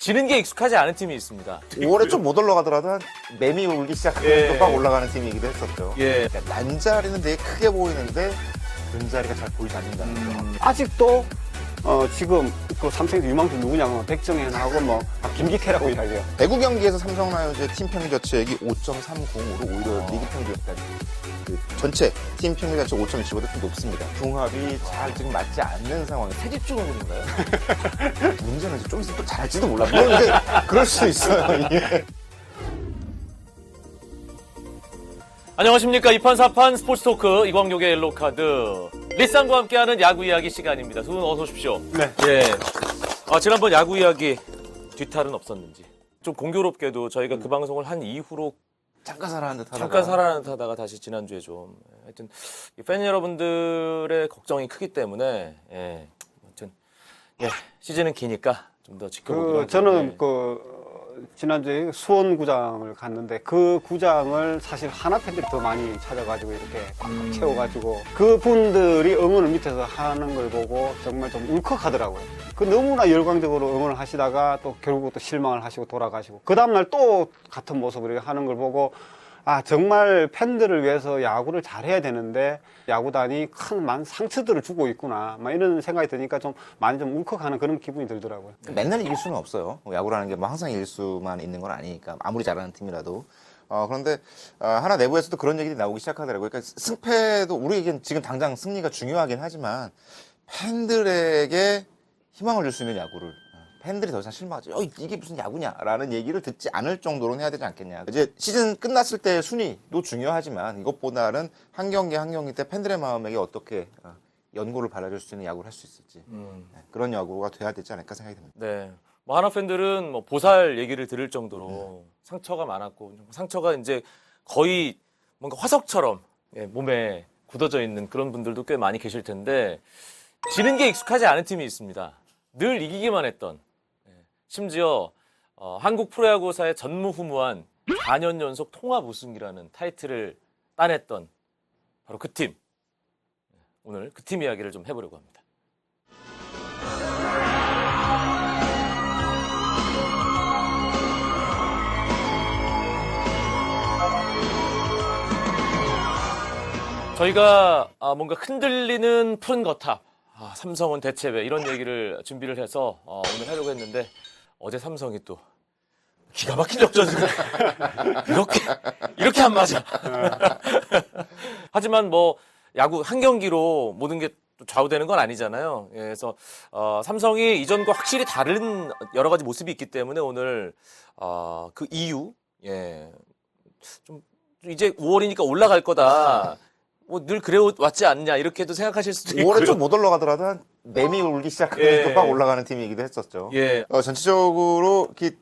지는 게 익숙하지 않은 팀이 있습니다. 5월에 좀 못 올라가더라도 한 매미 울기 시작하면 또 막 올라가는 팀이기도 했었죠. 예. 그러니까 난자리는 되게 크게 보이는데 근자리가 잘 보이지 않는다는 거. 아직도 지금 그 삼성에서 유망주 누구냐면 백정현하고 뭐 김기태라고 이야기해요. 배구 경기에서 삼성 라이온즈의 팀 평균 자책이 5.30으로 오히려 리그 평균까지 그 전체 팀 평균 자책 5.25보다 좀 높습니다. 궁합이 잘 지금 맞지 않는 상황에 세집중호군인가요? 문제는 이제 좀 있으면 또 잘할지도 몰라. 물론 이제 그럴 수도 있어요. 예. 안녕하십니까. 2판 4판 스포츠 토크 이광용의 옐로우카드 리쌍과 함께하는 야구 이야기 시간입니다. 두 분 어서 오십시오. 네. 예. 지난번 야구 이야기 뒤탈은 없었는지 좀 공교롭게도 저희가 그 방송을 한 이후로 잠깐 살아난 듯 하다가 잠깐 살아난 듯 하다가 다시 지난주에 좀 하여튼 팬 여러분들의 걱정이 크기 때문에 아무튼 시즌은 기니까 좀 더 지켜보기로 하죠. 저는 지난주에 수원구장을 갔는데 그 구장을 사실 하나 팬들이 더 많이 찾아가지고 이렇게 꽉 채워가지고 그분들이 응원을 밑에서 하는 걸 보고 정말 좀 울컥하더라고요. 그 너무나 열광적으로 응원을 하시다가 또 결국 또 실망을 하시고 돌아가시고 그 다음날 또 같은 모습을 하는 걸 보고 정말 팬들을 위해서 야구를 잘해야 되는데 야구단이 큰 상처들을 주고 있구나 막 이런 생각이 드니까 좀 많이 좀 울컥하는 그런 기분이 들더라고요. 맨날 이길 수는 없어요. 야구라는 게 뭐 항상 이길 수만 있는 건 아니니까 아무리 잘하는 팀이라도. 그런데 하나 내부에서도 그런 얘기들이 나오기 시작하더라고요. 그러니까 승패도 우리에겐 지금 당장 승리가 중요하긴 하지만 팬들에게 희망을 줄 수 있는 야구를 팬들이 더 이상 실망하죠. 이게 무슨 야구냐라는 얘기를 듣지 않을 정도로는 해야 되지 않겠냐. 이제 시즌 끝났을 때 순위도 중요하지만 이것보다는 한 경기 한 경기 때 팬들의 마음에게 어떻게 연고를 발라줄 수 있는 야구를 할 수 있을지 그런 야구가 돼야 되지 않을까 생각이 듭니다. 네. 뭐 하나 팬들은 뭐 보살 얘기를 들을 정도로 상처가 많았고 상처가 이제 거의 뭔가 화석처럼 몸에 굳어져 있는 그런 분들도 꽤 많이 계실 텐데 지는 게 익숙하지 않은 팀이 있습니다. 늘 이기기만 했던 심지어 한국 프로야구사의 전무후무한 4년 연속 통합 우승이라는 타이틀을 따냈던 바로 그 팀. 오늘 그 팀 이야기를 좀 해보려고 합니다. 저희가 뭔가 흔들리는 푸른 거탑, 삼성은 대체 왜 이런 얘기를 준비를 해서 오늘 하려고 했는데 어제 삼성이 또 기가 막힌 역전승을 이렇게 안 맞아. 하지만 뭐 야구 한 경기로 모든 게 또 좌우되는 건 아니잖아요. 그래서 삼성이 이전과 확실히 다른 여러 가지 모습이 있기 때문에 오늘 그 이유 좀 이제 5월이니까 올라갈 거다. 뭐 늘 그래 왔지 않냐 이렇게도 생각하실 수도 있고요. 5월에 좀 못 올라가더라도 한 매미 울기 시작하면 또 막 올라가는 팀이기도 했었죠. 전체적으로 이렇게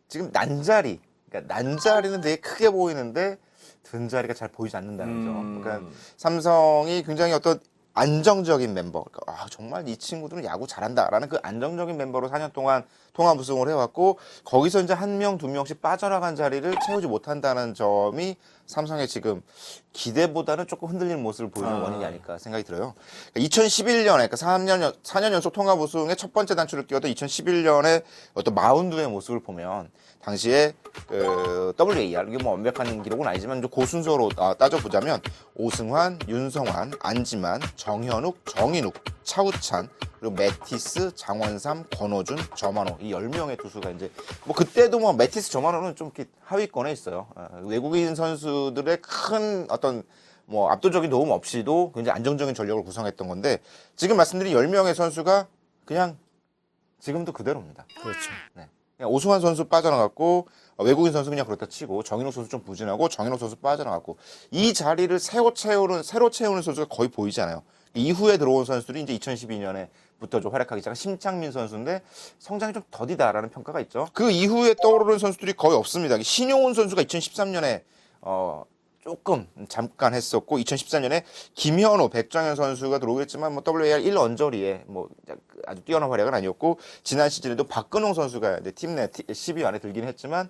지금 난자리는 되게 크게 보이는데 든자리가 잘 보이지 않는다는 점. 그러니까 삼성이 굉장히 어떤 안정적인 멤버, 정말 이 친구들은 야구 잘한다라는 그 안정적인 멤버로 4년 동안 통합 우승을 해왔고 거기서 이제 한 명, 두 명씩 빠져나간 자리를 채우지 못한다는 점이 삼성의 지금 기대보다는 조금 흔들리는 모습을 보이는 원인이 아닐까 생각이 들어요. 2011년에, 그러니까 4년 연속 통합 우승의 첫 번째 단추를 끼웠던 2011년에 어떤 마운드의 모습을 보면 당시에 WAR, 이게 뭐 완벽한 기록은 아니지만 그 순서로 따져보자면 오승환, 윤성환, 안지만, 정현욱, 정인욱, 차우찬, 그리고 매티스, 장원삼, 권호준, 저만호 이 10명의 투수가 이제 뭐 그때도 뭐 매티스, 저만호는 좀 이렇게 하위권에 있어요. 외국인 선수들의 큰 어떤 뭐 압도적인 도움 없이도 굉장히 안정적인 전력을 구성했던 건데 지금 말씀드린 10명의 선수가 그냥 지금도 그대로입니다. 그렇죠. 네. 그냥 오승환 선수 빠져나갔고 외국인 선수 그냥 그렇다 치고 정인욱 선수 좀 부진하고 정인욱 선수 빠져나갔고 이 자리를 새로 채우는 선수가 거의 보이지 않아요. 이후에 들어온 선수들이 이제 2012년에부터 좀 활약하기 시작한 심창민 선수인데 성장이 좀 더디다라는 평가가 있죠. 그 이후에 떠오르는 선수들이 거의 없습니다. 신용훈 선수가 2013년에 조금 잠깐 했었고 2014년에 김현우, 백정현 선수가 들어오겠지만 뭐 WAR 1 언저리에 뭐 아주 뛰어난 활약은 아니었고 지난 시즌에도 박근홍 선수가 팀 내 10위 안에 들긴 했지만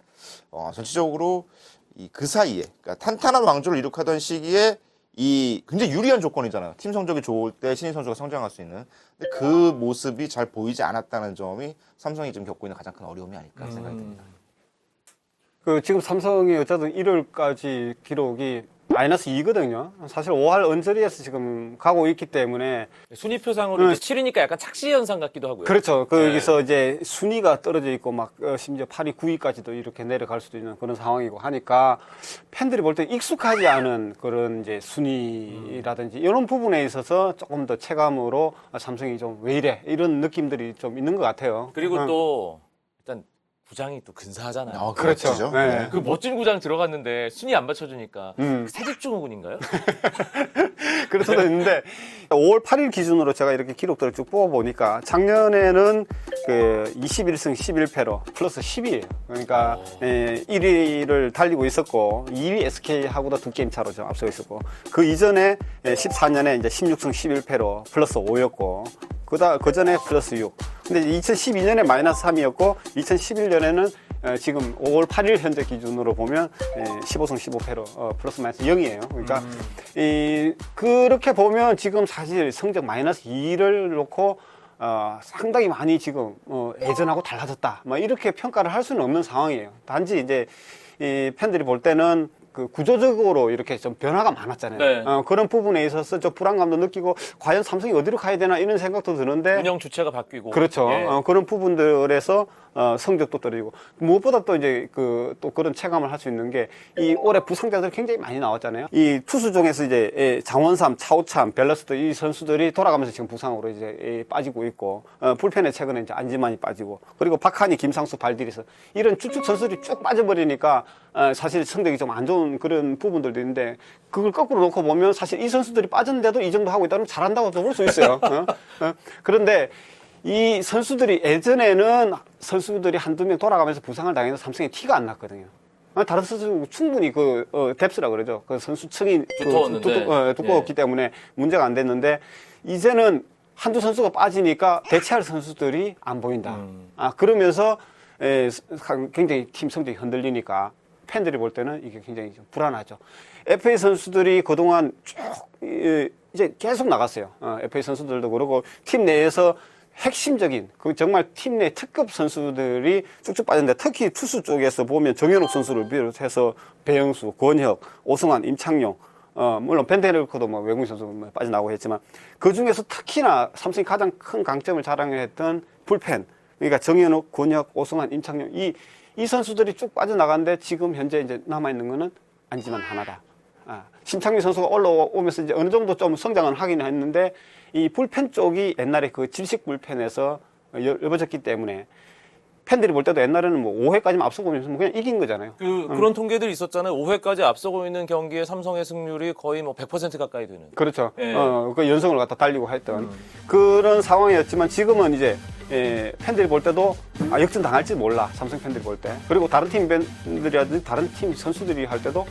전체적으로 그 사이에 그러니까 탄탄한 왕조를 이룩하던 시기에 이 굉장히 유리한 조건이잖아요. 팀 성적이 좋을 때 신인 선수가 성장할 수 있는. 근데 그 모습이 잘 보이지 않았다는 점이 삼성이 지금 겪고 있는 가장 큰 어려움이 아닐까 생각이 듭니다. 그 지금 삼성이 어쨌든 1월까지 기록이 마이너스 2거든요. 사실 5할 언저리에서 지금 가고 있기 때문에 순위표상으로 이제 7위니까 약간 착시 현상 같기도 하고요. 그렇죠. 거기서 이제 순위가 떨어져 있고 막 심지어 8위, 9위까지도 이렇게 내려갈 수도 있는 그런 상황이고 하니까 팬들이 볼 때 익숙하지 않은 그런 이제 순위라든지 이런 부분에 있어서 조금 더 체감으로 삼성이 좀 왜 이래 이런 느낌들이 좀 있는 것 같아요. 그리고 또 일단 구장이 또 근사하잖아요. 그렇죠. 멋지죠? 네. 그 멋진 구장 들어갔는데 순위 안 맞춰주니까 세집중후군인가요? 그럴 수도 있는데 5월 8일 기준으로 제가 이렇게 기록들을 쭉 뽑아보니까 작년에는 그 21승 11패로 플러스 10이에요. 그러니까 1위를 달리고 있었고 2위 SK하고도 2게임 차로 좀 앞서 있었고 그 이전에 14년에 이제 16승 11패로 플러스 5였고 그 전에 플러스 6. 근데 2012년에 마이너스 3이었고 2011년에는 지금 5월 8일 현재 기준으로 보면 15승 15패로 플러스 마이너스 0이에요. 그러니까 그렇게 보면 지금 사실 성적 마이너스 2를 놓고 상당히 많이 지금 예전하고 달라졌다. 뭐 이렇게 평가를 할 수는 없는 상황이에요. 단지 이제 이 팬들이 볼 때는 그 구조적으로 이렇게 좀 변화가 많았잖아요. 네. 그런 부분에 있어서 좀 불안감도 느끼고 과연 삼성이 어디로 가야 되나 이런 생각도 드는데 운영 주체가 바뀌고. 그렇죠. 예. 그런 부분들에서 성적도 떨어지고 무엇보다 또 이제 또 그런 체감을 할 수 있는 게 이 올해 부상자들이 굉장히 많이 나왔잖아요. 이 투수 중에서 이제 장원삼, 차우찬, 벨러스트 이 선수들이 돌아가면서 지금 부상으로 이제 빠지고 있고 불펜에 최근에 이제 안지만이 빠지고 그리고 박하니, 김상수, 발디리스 이런 쭉쭉 선수들이 쭉 빠져버리니까 사실 성적이 좀 안 좋은 그런 부분들도 있는데 그걸 거꾸로 놓고 보면 사실 이 선수들이 빠졌는데도 이 정도 하고 있다면 잘한다고 볼 수 있어요. 그런데 이 선수들이 예전에는 선수들이 한두 명 돌아가면서 부상을 당해서 삼성에 티가 안 났거든요. 다른 선수는 충분히 뎁스라 그러죠. 그 선수층이 두터웠는데. 두꺼웠기 때문에 문제가 안 됐는데 이제는 한두 선수가 빠지니까 대체할 선수들이 안 보인다. 그러면서 굉장히 팀 성적이 흔들리니까 팬들이 볼 때는 이게 굉장히 좀 불안하죠. FA 선수들이 그동안 쭉 이제 계속 나갔어요. FA 선수들도 그러고 팀 내에서 핵심적인 정말 팀 내 특급 선수들이 쭉쭉 빠졌는데 특히 투수 쪽에서 보면 정현욱 선수를 비롯해서 배영수, 권혁, 오승환, 임창용 물론 벤테르크도 뭐 외국인 선수 빠져나오고 했지만 그 중에서 특히나 삼성이 가장 큰 강점을 자랑했던 불펜 그러니까 정현욱, 권혁, 오승환, 임창용 이 선수들이 쭉 빠져나갔는데 지금 현재 이제 남아있는 거는 안지만 하나다. 심창민 선수가 올라오면서 이제 어느 정도 좀 성장은 하긴 했는데 이 불펜 쪽이 옛날에 그 질식 불펜에서 열어졌기 때문에 팬들이 볼 때도 옛날에는 뭐 5회까지만 앞서고 있으면 그냥 이긴 거잖아요. 그런 통계들이 있었잖아요. 5회까지 앞서고 있는 경기에 삼성의 승률이 거의 뭐 100% 가까이 되는. 그렇죠. 예. 그 연승을 갖다 달리고 했던 그런 상황이었지만 지금은 이제 팬들이 볼 때도 역전 당할지 몰라. 삼성 팬들이 볼 때. 그리고 다른 팀 팬들이라든지 다른 팀 선수들이 할 때도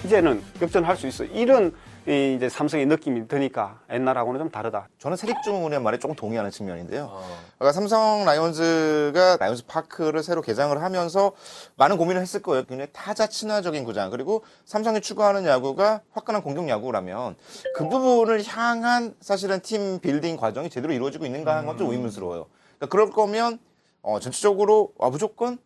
이제는 역전할 수 있어. 이런 이제 삼성의 느낌이 드니까 옛날하고는 좀 다르다. 저는 세립중훈의 말에 조금 동의하는 측면인데요. 그러니까 삼성 라이온즈가 라이온즈 파크를 새로 개장을 하면서 많은 고민을 했을 거예요. 굉장히 타자 친화적인 구장 그리고 삼성이 추구하는 야구가 화끈한 공격 야구라면 그 부분을 향한 사실은 팀 빌딩 과정이 제대로 이루어지고 있는가 하는 건 좀 의문스러워요. 그러니까 그럴 거면 전체적으로 무조건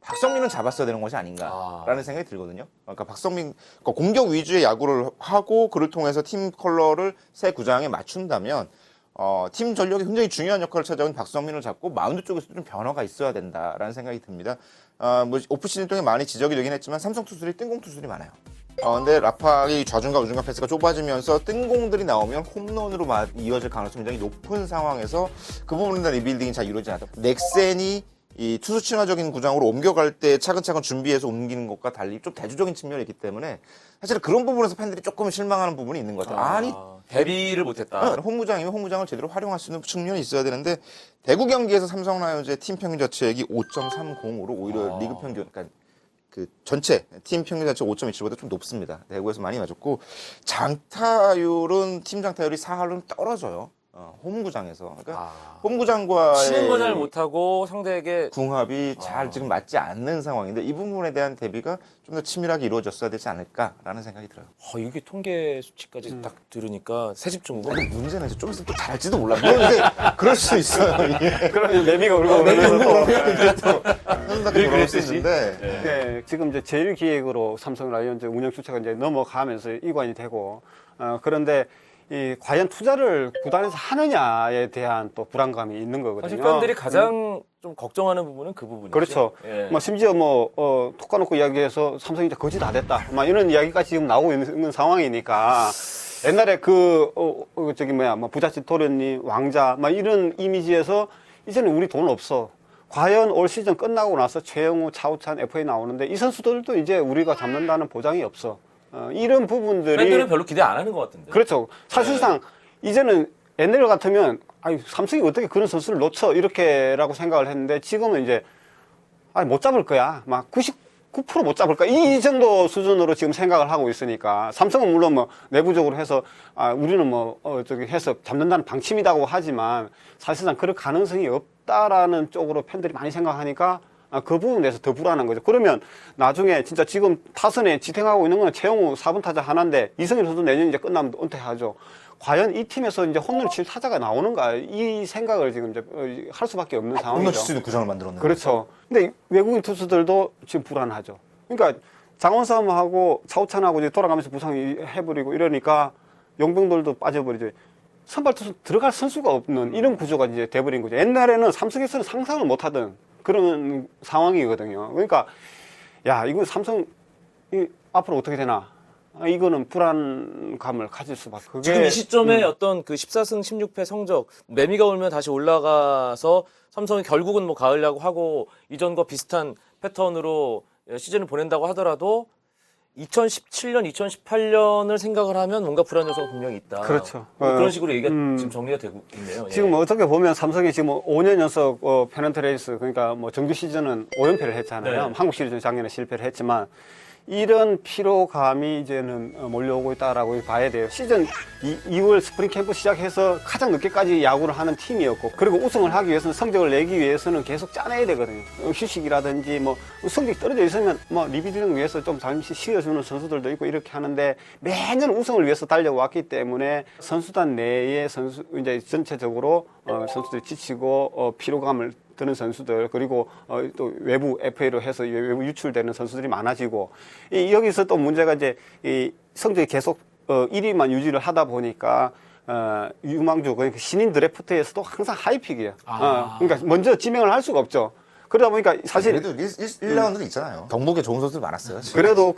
박성민은 잡았어야 되는 것이 아닌가라는 생각이 들거든요. 그러니까 박성민 공격 위주의 야구를 하고 그를 통해서 팀 컬러를 새 구장에 맞춘다면 팀 전력이 굉장히 중요한 역할을 찾아온 박성민을 잡고 마운드 쪽에서도 좀 변화가 있어야 된다라는 생각이 듭니다. 뭐 오프시즌 동안 많이 지적이 되긴 했지만 삼성 투수들이 뜬공 투수들이 많아요. 근데 라팍이 좌중간 우중간 패스가 좁아지면서 뜬공들이 나오면 홈런으로 이어질 가능성이 굉장히 높은 상황에서 그 부분에 대한 리빌딩이 잘 이루어지지 않았다. 넥센이 이 투수 친화적인 구장으로 옮겨갈 때 차근차근 준비해서 옮기는 것과 달리 좀 대조적인 측면이 있기 때문에 사실 그런 부분에서 팬들이 조금 실망하는 부분이 있는 것 같아요. 대비를 못했다. 홈구장이면 홈구장을 제대로 활용할 수 있는 측면이 있어야 되는데 대구 경기에서 삼성 라이온즈의 팀 평균 자책이 5.30으로 오히려 리그 평균, 그러니까 그 전체 팀 평균 자책 5.27보다 좀 높습니다. 대구에서 많이 맞았고 장타율은 팀 장타율이 4할로 떨어져요. 홈구장에서. 그러니까 아. 홈구장과의 치는 거 잘 못하고 상대에게 궁합이 잘 지금 맞지 않는 상황인데 이 부분에 대한 대비가 좀 더 치밀하게 이루어졌어야 되지 않을까라는 생각이 들어요. 이게 통계 수치까지 딱 들으니까 새집중고. 근데 문제는 이제 좀 있으면 또 잘할지도 몰라. 그런데 그럴 수 있어요. 이게. 그러면 매미가 울고 내가 그러면서 또 그러면 이제 또 현상이 돌아올 수 그랬듯이. 있는데 네, 지금 이제 제일 기획으로 삼성 라이온즈 운영 주체가 이제 넘어가면서 이관이 되고, 그런데 과연 투자를 구단에서 하느냐에 대한 또 불안감이 있는 거거든요. 사실 팬들이 가장 좀 걱정하는 부분은 그 부분이죠. 그렇죠. 예. 뭐 심지어 톡 까놓고 이야기해서 삼성이 이제 거짓 다 됐다. 막 이런 이야기까지 지금 나오고 있는 상황이니까 옛날에 부잣집 도련님, 왕자, 막 이런 이미지에서 이제는 우리 돈 없어. 과연 올 시즌 끝나고 나서 최영우, 차우찬, FA 나오는데 이 선수들도 이제 우리가 잡는다는 보장이 없어. 이런 부분들이 팬들은 별로 기대 안 하는 것 같은데. 그렇죠. 사실상 이제는 옛날 같으면 삼성이 어떻게 그런 선수를 놓쳐 이렇게라고 생각을 했는데 지금은 이제 못 잡을 거야. 막 99% 못 잡을 거야. 이 정도 수준으로 지금 생각을 하고 있으니까 삼성은 물론 뭐 내부적으로 해서 우리는 해서 잡는다는 방침이라고 하지만 사실상 그럴 가능성이 없다라는 쪽으로 팬들이 많이 생각하니까 그 부분에서 더 불안한 거죠. 그러면 나중에 진짜 지금 타선에 지탱하고 있는 건 최영우 4분 타자 하나인데 이승일 선수 내년 이제 끝나면 은퇴하죠. 과연 이 팀에서 이제 홈런을 칠 타자가 나오는가 이 생각을 지금 이제 할 수밖에 없는 홈런 상황이죠. 칠 수 있는 구장을 만들었는데. 그렇죠. 근데 외국인 투수들도 지금 불안하죠. 그러니까 장원 싸움하고 차우찬하고 이제 돌아가면서 부상이 해버리고 이러니까 용병들도 빠져버리죠. 선발 투수 들어갈 선수가 없는 이런 구조가 이제 돼버린 거죠. 옛날에는 삼성에서는 상상을 못하던 그런 상황이거든요. 그러니까 야 이거 삼성 앞으로 어떻게 되나? 이거는 불안감을 가질 수밖에. 그게 지금 이 시점에 어떤 그 14승 16패 성적, 매미가 울면 다시 올라가서 삼성이 결국은 뭐 가을 야구 하고 이전과 비슷한 패턴으로 시즌을 보낸다고 하더라도 2017년, 2018년을 생각을 하면 뭔가 불안 요소가 분명히 있다. 그렇죠. 뭐 그런 식으로 얘기가 지금 정리가 되고 있네요. 예. 지금 어떻게 보면 삼성이 지금 5년 연속 페넌트 레이스 그러니까 뭐 정규 시즌은 5연패를 했잖아요. 네. 한국 시리즈는 작년에 실패를 했지만 이런 피로감이 이제는 몰려오고 있다라고 봐야 돼요. 시즌 2월 스프링 캠프 시작해서 가장 늦게까지 야구를 하는 팀이었고 그리고 우승을 하기 위해서는 성적을 내기 위해서는 계속 짜내야 되거든요. 휴식이라든지 뭐 성적이 떨어져 있으면 뭐 리비딩 위해서 좀 잠시 쉬어주는 선수들도 있고 이렇게 하는데 매년 우승을 위해서 달려왔기 때문에 선수단 내에 이제 전체적으로 선수들이 지치고 피로감을 드는 선수들 그리고 또 외부 FA로 해서 외부 유출되는 선수들이 많아지고 여기서 또 문제가 이제 이 성적이 계속 1위만 유지를 하다 보니까 유망주 그러니까 신인 드래프트에서도 항상 하이픽이에요. 그러니까 먼저 지명을 할 수가 없죠. 그러다 보니까 사실 그래도 1라운드는 있잖아요. 경북에 좋은 선수들 많았어요. 지금. 그래도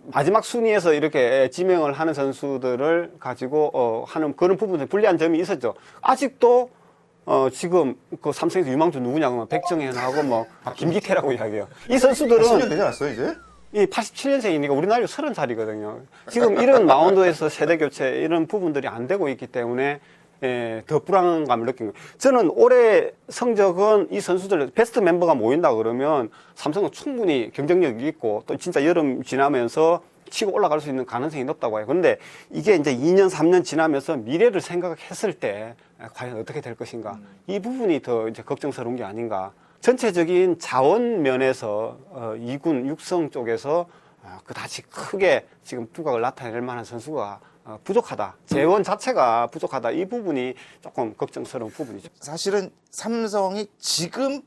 마지막 순위에서 이렇게 지명을 하는 선수들을 가지고 하는 그런 부분에 불리한 점이 있었죠. 아직도 지금 그 삼성에서 유망주 누구냐고 하면 백정현하고 뭐 김기태라고 이야기해요. 이 선수들은 10년 되지 않았어요 이제? 이 87년생이니까 우리 나이로 30살이거든요. 지금 이런 마운드에서 세대 교체 이런 부분들이 안 되고 있기 때문에 더 불안감을 느낀 거예요. 저는 올해 성적은 이 선수들 베스트 멤버가 모인다 그러면 삼성은 충분히 경쟁력이 있고 또 진짜 여름 지나면서 치고 올라갈 수 있는 가능성이 높다고 해요. 그런데 이게 이제 2년, 3년 지나면서 미래를 생각했을 때 과연 어떻게 될 것인가. 이 부분이 더 이제 걱정스러운 게 아닌가. 전체적인 자원 면에서 2군 육성 쪽에서 그다지 크게 지금 두각을 나타낼 만한 선수가 부족하다. 재원 자체가 부족하다. 이 부분이 조금 걱정스러운 부분이죠. 사실은 삼성이 지금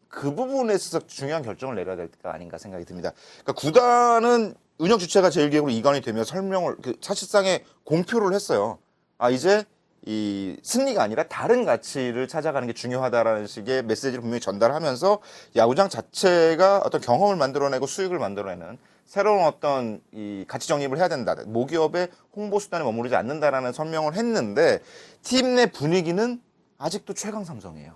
그 부분에 있어서 중요한 결정을 내려야 될 때가 아닌가 생각이 듭니다. 그러니까 구단은 운영 주체가 제일기획으로 이관이 되며 설명을 사실상의 공표를 했어요. 이제 이 승리가 아니라 다른 가치를 찾아가는 게 중요하다라는 식의 메시지를 분명히 전달하면서 야구장 자체가 어떤 경험을 만들어내고 수익을 만들어내는 새로운 어떤 이 가치 정립을 해야 된다. 모기업의 홍보 수단에 머무르지 않는다라는 설명을 했는데 팀 내 분위기는 아직도 최강 삼성이에요.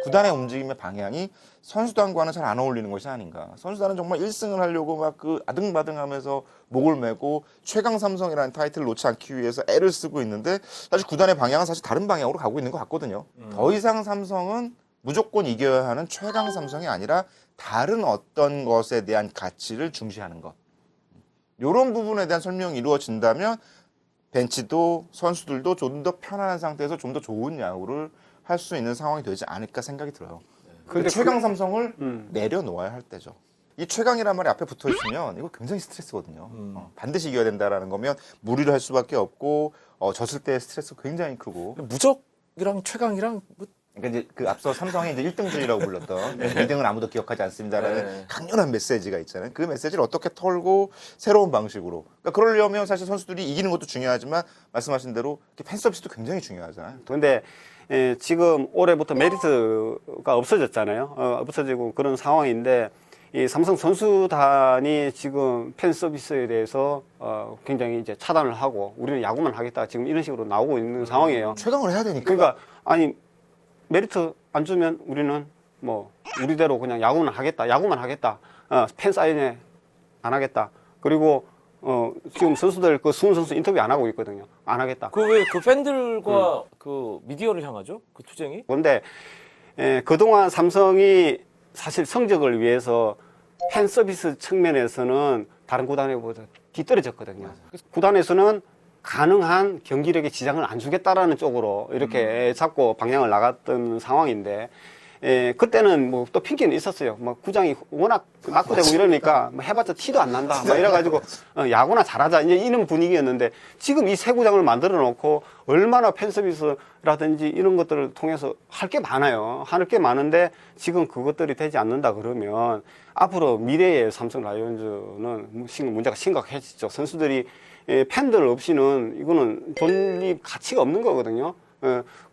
구단의 움직임의 방향이 선수단과는 잘 안 어울리는 것이 아닌가. 선수단은 정말 1승을 하려고 막 아등바등하면서 목을 메고 최강 삼성이라는 타이틀을 놓지 않기 위해서 애를 쓰고 있는데 사실 구단의 방향은 사실 다른 방향으로 가고 있는 것 같거든요. 더 이상 삼성은 무조건 이겨야 하는 최강 삼성이 아니라 다른 어떤 것에 대한 가치를 중시하는 것. 이런 부분에 대한 설명이 이루어진다면 벤치도 선수들도 좀 더 편안한 상태에서 좀 더 좋은 야구를 할 수 있는 상황이 되지 않을까 생각이 들어요. 근데 최강 삼성을 내려놓아야 할 때죠. 이 최강이란 말이 앞에 붙어 있으면 이거 굉장히 스트레스거든요. 반드시 이겨야 된다라는 거면 무리를 할 수밖에 없고 졌을 때 스트레스 굉장히 크고. 무적이랑 최강이랑 뭐 그러니까 이제 그 앞서 삼성이 이제 1등주의라고 불렀던 2등은 아무도 기억하지 않습니다라는 네. 강렬한 메시지가 있잖아요. 그 메시지를 어떻게 털고 새로운 방식으로. 그러니까 그러려면 사실 선수들이 이기는 것도 중요하지만 말씀하신 대로 팬 서비스도 굉장히 중요하잖아요. 근데 지금 올해부터 메리트가 없어졌잖아요. 없어지고 그런 상황인데 이 삼성 선수단이 지금 팬 서비스에 대해서 굉장히 이제 차단을 하고 우리는 야구만 하겠다 지금 이런 식으로 나오고 있는 상황이에요. 최강을 해야 되니까. 그러니까 아니 메리트 안 주면 우리는 뭐 우리대로 그냥 야구만 하겠다. 팬 사인회 안 하겠다. 그리고 지금 선수들 그 수훈 선수 인터뷰 안 하고 있거든요. 안 하겠다. 그 왜 그 팬들과 그 미디어를 향하죠? 그 투쟁이? 그런데 그동안 삼성이 사실 성적을 위해서 팬 서비스 측면에서는 다른 구단에보다 뒤떨어졌거든요. 그래서 구단에서는 가능한 경기력에 지장을 안 주겠다라는 쪽으로 이렇게 잡고 방향을 나갔던 상황인데 그때는 뭐 또 핑계는 있었어요. 뭐 구장이 워낙 낙후되고 이러니까 뭐 해봤자 티도 안 난다. 막 이래가지고 야구나 잘하자 이제 이런 분위기였는데 지금 이 새 구장을 만들어 놓고 얼마나 팬 서비스라든지 이런 것들을 통해서 할 게 많아요. 할 게 많은데 지금 그것들이 되지 않는다 그러면 앞으로 미래의 삼성 라이온즈는 문제가 심각해지죠. 선수들이 팬들 없이는 이거는 존립 가치가 없는 거거든요.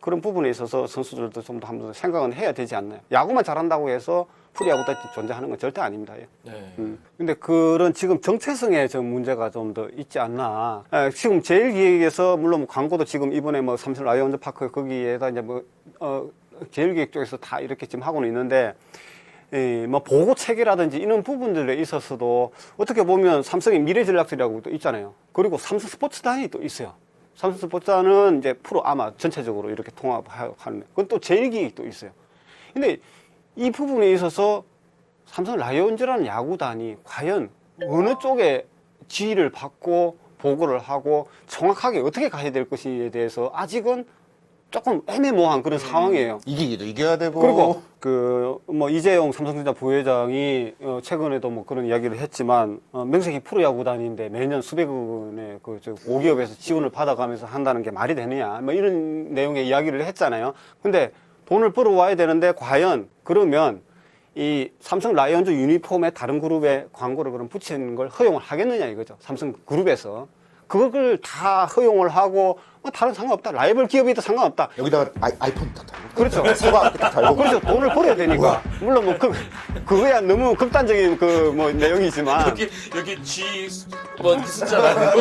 그런 부분에 있어서 선수들도 좀 더 한번 생각은 해야 되지 않나요? 야구만 잘한다고 해서 프리야구도 존재하는 건 절대 아닙니다. 네. 근데 그런 지금 정체성에 좀 문제가 좀 더 있지 않나. 지금 제일기획에서 물론 뭐 광고도 지금 이번에 뭐 삼성 라이온즈 파크 거기에다 이제 뭐 제일기획 쪽에서 다 이렇게 지금 하고는 있는데 뭐 보고 체계라든지 이런 부분들에 있어서도 어떻게 보면 삼성의 미래 전략들이라고 또 있잖아요. 그리고 삼성 스포츠단이 또 있어요. 삼성 스포츠단은 이제 프로 아마 전체적으로 이렇게 통합하는 그건 또 제일기획도 있어요. 근데 이 부분에 있어서 삼성 라이온즈라는 야구단이 과연 어느 쪽에 지휘를 받고 보고를 하고 정확하게 어떻게 가야 될 것에 대해서 아직은 조금 애매모호한 그런 상황이에요. 이기기도 이겨야 되고. 그리고 뭐 이재용 삼성전자 부회장이 최근에도 뭐 그런 이야기를 했지만 명색이 프로야구단인데 매년 수백억 원의 그 모기업에서 지원을 받아가면서 한다는 게 말이 되느냐 뭐 이런 내용의 이야기를 했잖아요. 근데 돈을 벌어와야 되는데 과연 그러면 이 삼성 라이온즈 유니폼에 다른 그룹의 광고를 그럼 붙이는 걸 허용을 하겠느냐 이거죠. 삼성 그룹에서. 그걸 다 허용을 하고 뭐 다른 상관없다. 라이벌 기업이도 상관없다. 여기다가 아이폰 딱 달고. 그렇죠. 서가 딱 달고. 그렇죠. 돈을 벌어야 되니까. 물론 뭐 그거야 너무 극단적인 그 뭐 내용이지만 여기 G 뭐 숫자라는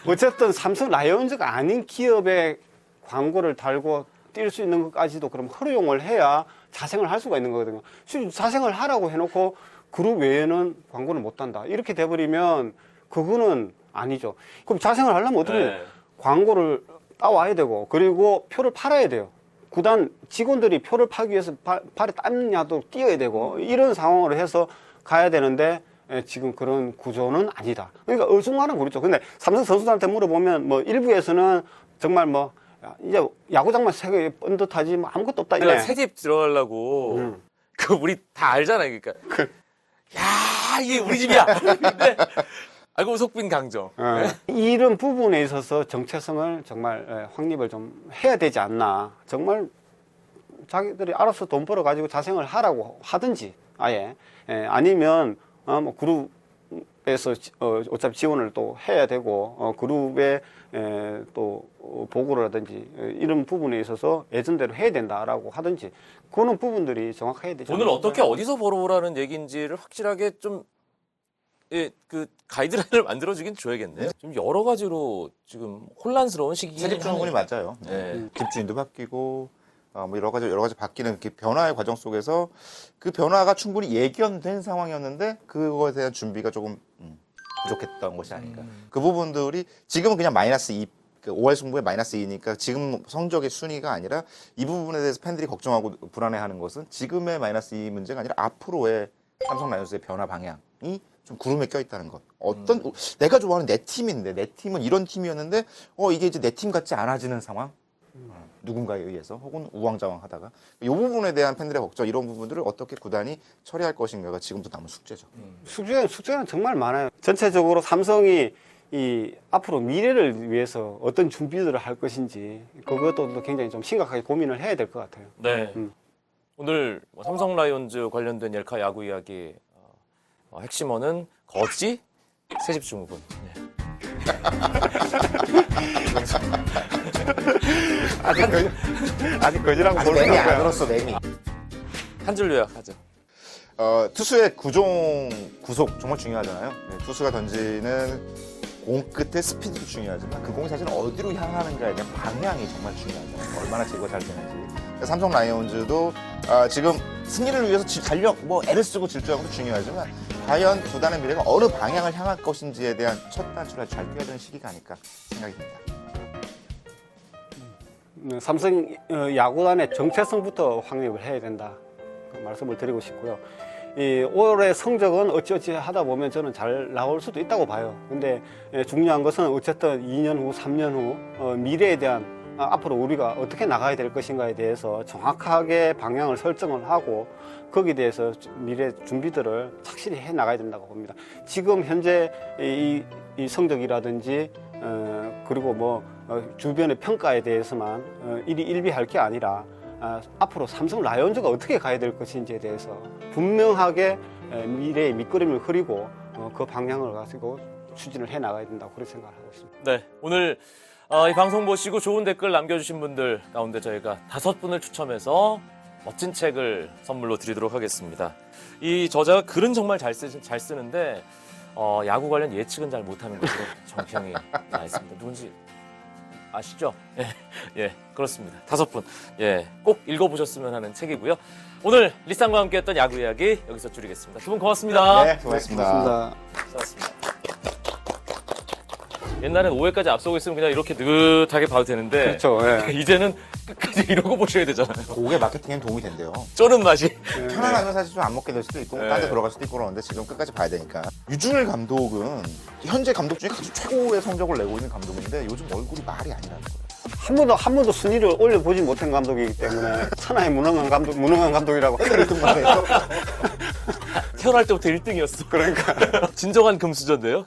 어쨌든 삼성 라이온즈가 아닌 기업의 광고를 달고 뛸 수 있는 것까지도 그럼 허용을 해야 자생을 할 수가 있는 거거든요. 자생을 하라고 해놓고 그룹 외에는 광고를 못 단다. 이렇게 돼버리면 그거는 아니죠. 그럼 자생을 하려면 어떻게 해요? 광고를 따와야 되고 그리고 표를 팔아야 돼요. 구단 직원들이 표를 팔기 위해서 발에 땀나도 뛰어야 되고 이런 상황으로 해서 가야 되는데 지금 그런 구조는 아니다. 그러니까 어중간하고 그렇죠. 근데 삼성 선수들한테 물어보면 뭐 일부에서는 정말 뭐 이제 야구장만 세계 번듯하지 뭐 아무것도 없다. 그러니까 새집 들어가려고 그 우리 다 알잖아요. 그러니까 야 이게 우리 집이야. 근데 알고 속빈 강정. 이런 부분에 있어서 정체성을 정말 확립을 좀 해야 되지 않나. 정말 자기들이 알아서 돈 벌어가지고 자생을 하라고 하든지 아예 아니면 뭐 그룹에서 어차피 지원을 또 해야 되고 그룹에 또 보고라든지 이런 부분에 있어서 예전대로 해야 된다라고 하든지 그런 부분들이 정확해야 되죠. 돈을 어떻게 어디서 벌어오라는 얘기인지를 확실하게 좀 그 가이드라인을 만들어주긴 줘야겠네요. 좀 여러 가지로 지금 혼란스러운 시기에 세집 증후군이 맞아요. 네. 집주인도 바뀌고 뭐 여러 가지 바뀌는 이렇게 변화의 과정 속에서 그 변화가 충분히 예견된 상황이었는데 그거에 대한 준비가 조금 부족했던 것이 아닌가. 그 부분들이 지금은 그냥 마이너스 2, 그 5할 승부에 마이너스 2니까 지금 성적의 순위가 아니라 이 부분에 대해서 팬들이 걱정하고 불안해하는 것은 지금의 마이너스 2 문제가 아니라 앞으로의 삼성 라이온즈의 변화 방향이 좀 구름에 껴있다는 것. 어떤 내가 좋아하는 내 팀인데 내 팀은 이런 팀이었는데 이게 이제 내 팀 같지 않아지는 상황. 누군가에 의해서 혹은 우왕좌왕하다가 이 부분에 대한 팬들의 걱정 이런 부분들을 어떻게 구단이 처리할 것인가가 지금도 남은 숙제죠. 숙제는 정말 많아요. 전체적으로 삼성이 이 앞으로 미래를 위해서 어떤 준비들을 할 것인지 그것도 굉장히 좀 심각하게 고민을 해야 될 것 같아요. 네. 오늘 뭐 삼성 라이온즈 관련된 옐카 야구 이야기 핵심어는 거지 새집 증후군. 네. 아직 거지라고 아직 매미 안 들었어 매미. 한 줄 요약하죠. 투수의 구속 정말 중요하잖아요. 네, 투수가 던지는 공 끝의 스피드도 중요하지만 그 공이 사실 어디로 향하는가에 대한 방향이 정말 중요하잖아요. 얼마나 제거가 잘 되는지. 삼성 라이온즈도 지금 승리를 위해서 달력 애를 쓰고 질주하는 것도 중요하지만 과연 구단의 미래가 어느 방향을 향할 것인지에 대한 첫 단추를 잘 꿰야 되는 시기가 아닐까 생각이 듭니다. 삼성 야구단의 정체성부터 확립을 해야 된다. 그 말씀을 드리고 싶고요. 이 올해 성적은 어찌어찌 하다 보면 저는 잘 나올 수도 있다고 봐요. 근데 중요한 것은 어쨌든 2년 후, 3년 후 미래에 대한 앞으로 우리가 어떻게 나가야 될 것인가에 대해서 정확하게 방향을 설정을 하고 거기에 대해서 미래 준비들을 착실히 해 나가야 된다고 봅니다. 지금 현재 이 성적이라든지 그리고 뭐 주변의 평가에 대해서만 일희일비할 게 아니라 앞으로 삼성 라이온즈가 어떻게 가야 될 것인지에 대해서 분명하게 미래의 밑그림을 그리고 그 방향을 가지고 추진을 해 나가야 된다고 그렇게 생각하고 있습니다. 네, 오늘 이 방송 보시고 좋은 댓글 남겨주신 분들 가운데 저희가 5분을 추첨해서 멋진 책을 선물로 드리도록 하겠습니다. 이 저자가 글은 정말 잘 쓰는데 야구 관련 예측은 잘 못하는 것으로 정평이 나 있습니다. 누군지 아시죠? 예, 그렇습니다. 5분. 예, 꼭 읽어보셨으면 하는 책이고요. 오늘 리쌍과 함께했던 야구 이야기 여기서 줄이겠습니다. 두 분 고맙습니다. 네, 고맙습니다. 고맙습니다. 옛날엔 5회까지 앞서고 있으면 그냥 이렇게 느긋하게 봐도 되는데 그렇죠. 예. 이제는 끝까지 이러고 보셔야 되잖아요. 그게 마케팅에 도움이 된대요. 쩌는 맛이. 편안하면 사실 좀 안 먹게 될 수도 있고 딴 데 돌아갈 수도 있고 그러는데 지금 끝까지 봐야 되니까. 유중일 감독은 현재 감독 중에 가장 최고의 성적을 내고 있는 감독인데 요즘 얼굴이 말이 아니라는 거예요. 한 번도 순위를 올려보지 못한 감독이기 때문에 천하의 무능한 감독이라고 말이에요. 태어날 때부터 1등이었어. 그러니까 진정한 금수저인데요.